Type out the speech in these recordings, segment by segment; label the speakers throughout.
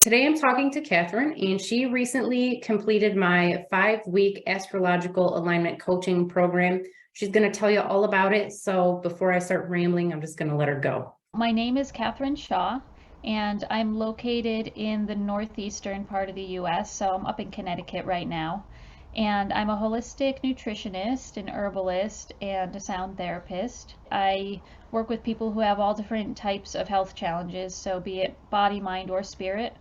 Speaker 1: Today I'm talking to Catherine, and she recently completed my 5-week astrological alignment coaching program. She's going to tell you all about it. So before I start rambling, I'm just going to let her go.
Speaker 2: My name is Catherine Shaw, and I'm located in the northeastern part of the US, so I'm up in Connecticut right now. And I'm a holistic nutritionist, an herbalist, and a sound therapist. I work with people who have all different types of health challenges, so be it body, mind, or spirit,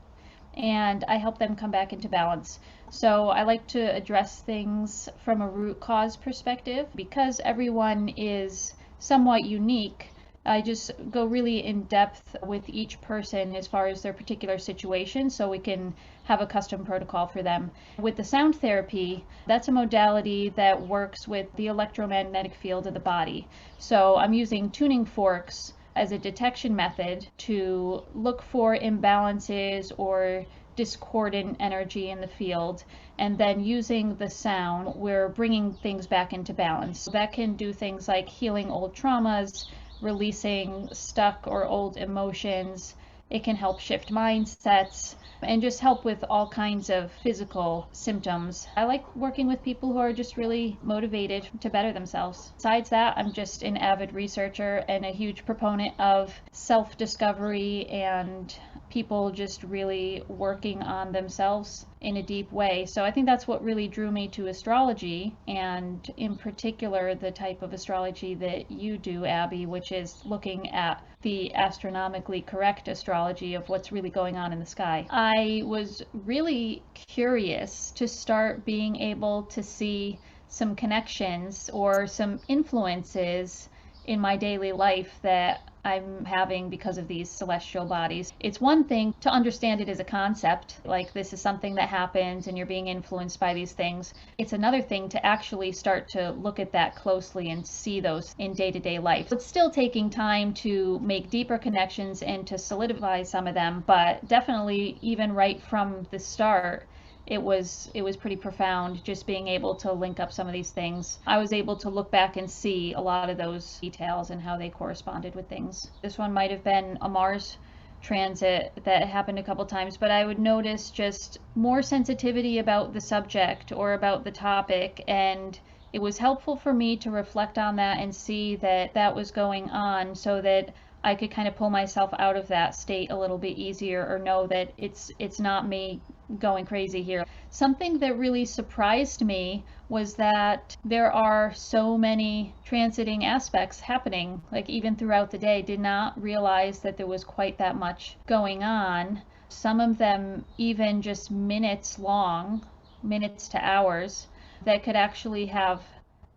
Speaker 2: and I help them come back into balance. So I like to address things from a root cause perspective. Because everyone is somewhat unique, I just go really in depth with each person as far as their particular situation so we can have a custom protocol for them. With the sound therapy, that's a modality that works with the electromagnetic field of the body. So I'm using tuning forks as a detection method to look for imbalances or discordant energy in the field, and then using the sound we're bringing things back into balance. That can do things like healing old traumas, releasing stuck or old emotions. It can help shift mindsets and just help with all kinds of physical symptoms. I like working with people who are just really motivated to better themselves. Besides that, I'm just an avid researcher and a huge proponent of self-discovery and people just really working on themselves in a deep way. So I think that's what really drew me to astrology, and in particular the type of astrology that you do, Abbey, which is looking at the astronomically correct astrology of what's really going on in the sky. I was really curious to start being able to see some connections or some influences in my daily life that I'm having because of these celestial bodies. It's one thing to understand it as a concept, like this is something that happens and you're being influenced by these things. It's another thing to actually start to look at that closely and see those in day-to-day life. It's still taking time to make deeper connections and to solidify some of them, but definitely even right from the start, it was pretty profound just being able to link up some of these things. I was able to look back and see a lot of those details and how they corresponded with things. This one might have been a Mars transit that happened a couple times, but I would notice just more sensitivity about the subject or about the topic, and it was helpful for me to reflect on that and see that that was going on so that I could kind of pull myself out of that state a little bit easier, or know that it's not me going crazy here. Something that really surprised me was that there are so many transiting aspects happening, like even throughout the day. Did not realize that there was quite that much going on. Some of them even just minutes long, minutes to hours, that could actually have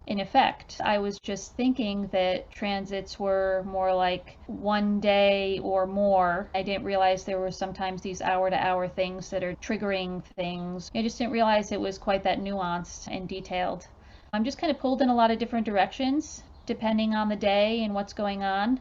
Speaker 2: in effect. I was just thinking that transits were more like one day or more. I didn't realize there were sometimes these hour-to-hour things that are triggering things. I just didn't realize it was quite that nuanced and detailed. I'm just kind of pulled in a lot of different directions depending on the day and what's going on.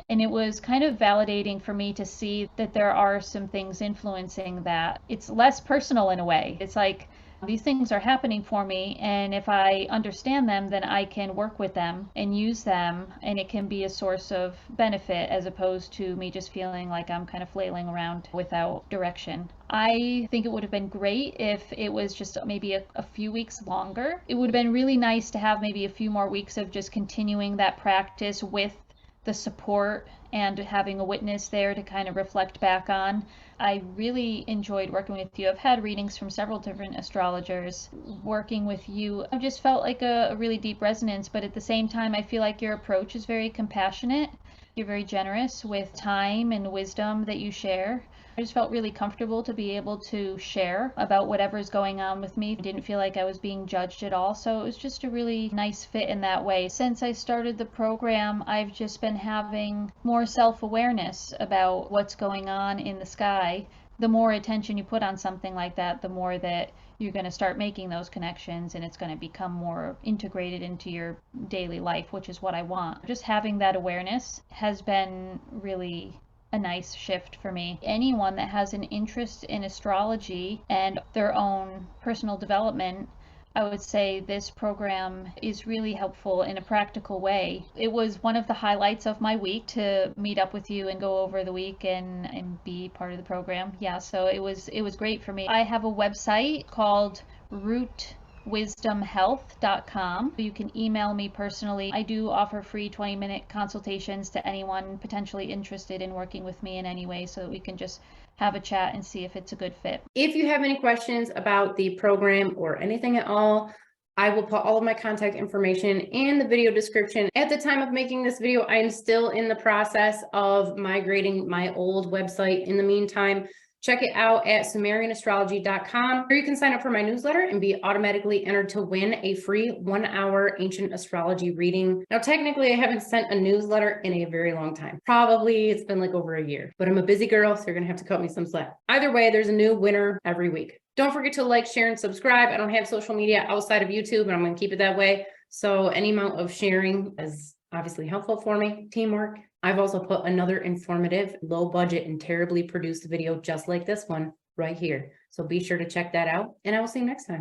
Speaker 2: And it was kind of validating for me to see that there are some things influencing that. It's less personal in a way. It's like these things are happening for me, and if I understand them, then I can work with them and use them, and it can be a source of benefit as opposed to me just feeling like I'm kind of flailing around without direction. I think it would have been great if it was just maybe a few weeks longer. It would have been really nice to have maybe a few more weeks of just continuing that practice with the support and having a witness there to kind of reflect back on. I really enjoyed working with you. I've had readings from several different astrologers. Working with you, I've just felt like a really deep resonance, but at the same time, I feel like your approach is very compassionate. You're very generous with time and wisdom that you share. I just felt really comfortable to be able to share about whatever's going on with me. I didn't feel like I was being judged at all, so it was just a really nice fit in that way. Since I started the program, I've just been having more self-awareness about what's going on in the sky. The more attention you put on something like that, the more that you're going to start making those connections, and it's going to become more integrated into your daily life, which is what I want. Just having that awareness has been really a nice shift for me. Anyone that has an interest in astrology and their own personal development, I would say this program is really helpful in a practical way. It was one of the highlights of my week to meet up with you and go over the week and be part of the program. Yeah, so it was great for me. I have a website called rootwisdomhealth.com. You can email me personally. I do offer free 20-minute consultations to anyone potentially interested in working with me in any way, so that we can just have a chat and see if it's a good fit.
Speaker 1: If you have any questions about the program or anything at all, I will put all of my contact information in the video description. At the time of making this video, I am still in the process of migrating my old website. In the meantime, check it out at sumerianastrology.com, where you can sign up for my newsletter and be automatically entered to win a free 1-hour ancient astrology reading. Now, technically, I haven't sent a newsletter in a very long time. Probably it's been like over a year, but I'm a busy girl, so you're gonna have to cut me some slack. Either way, there's a new winner every week. Don't forget to like, share, and subscribe. I don't have social media outside of YouTube, and I'm gonna keep it that way. So any amount of sharing is obviously helpful for me. Teamwork. I've also put another informative, low budget, and terribly produced video just like this one right here. So be sure to check that out, and I will see you next time.